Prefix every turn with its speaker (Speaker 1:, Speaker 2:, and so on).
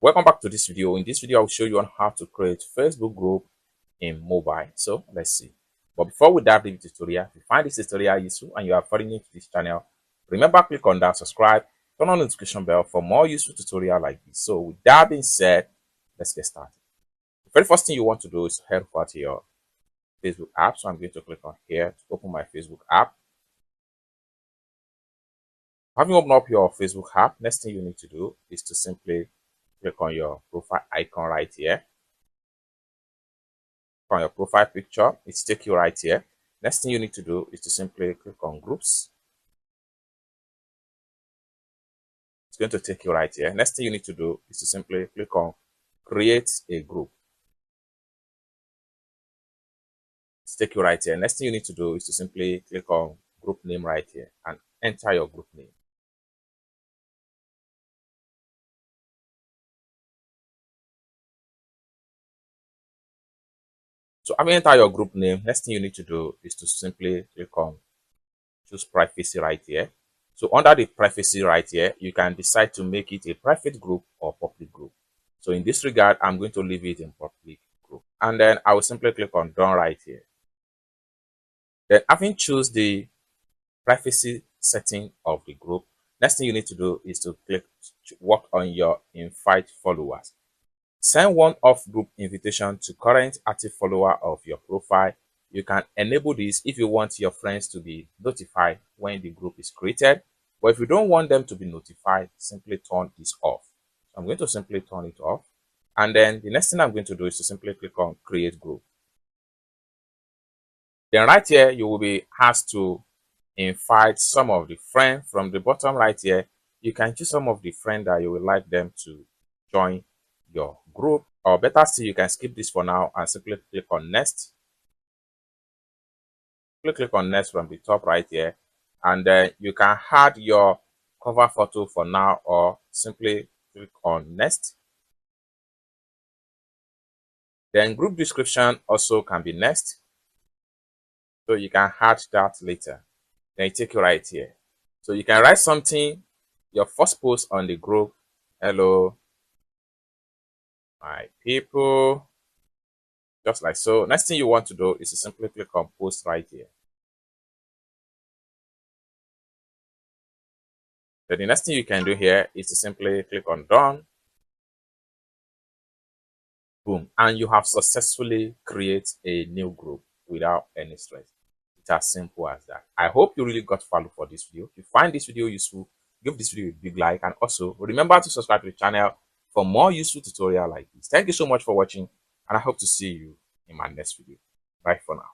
Speaker 1: Welcome back to this video. In this video, I'll show you on how to create Facebook group in mobile. So let's see. But before we dive into the tutorial, if you find this tutorial useful and you are foreign new to this channel, remember click on that subscribe, turn on the notification bell for more useful tutorial like this. So with that being said, let's get started. The very first thing you want to do is head over to your Facebook app. So I'm going to click on here to open my Facebook app. Having opened up your Facebook app, next thing you need to do is to simply click on your profile icon right here. On your profile picture, it's take you right here. Next thing you need to do is to simply click on groups. It's going to take you right here. Next thing you need to do is to simply click on create a group. It's take you right here. Next thing you need to do is to simply click on group name right here and enter your group name. So having entered your group name, next thing you need to do is to simply click on choose privacy right here. So under the privacy right here, you can decide to make it a private group or public group. So in this regard, I'm going to leave it in public group. And then I will simply click on done right here. Then having choose the privacy setting of the group, next thing you need to do is to click work on your invite followers. Send one off group invitation to current active follower of your profile. You can enable this if you want your friends to be notified when the group is created. But if you don't want them to be notified, simply turn this off. So I'm going to simply turn it off. And then the next thing I'm going to do is to simply click on create group. Then right here, you will be asked to invite some of the friends. From the bottom right here, you can choose some of the friends that you would like them to join your group, or better still, you can skip this for now and simply click on next. Click on next from the top right here, and then you can add your cover photo for now, or simply click on next. Then group description also can be next, so you can add that later. Then it take you right here, so you can write something, your first post on the group. Hello my people, just like so. Next thing you want to do is to simply click on post right here. Then the next thing you can do here is to simply click on done. Boom, and you have successfully created a new group without any stress. It's as simple as that. I hope you really got value for this video. If you find this video useful, give this video a big like, and also remember to subscribe to the channel for more useful tutorial like this. Thank you so much for watching, and I hope to see you in my next video. Bye for now.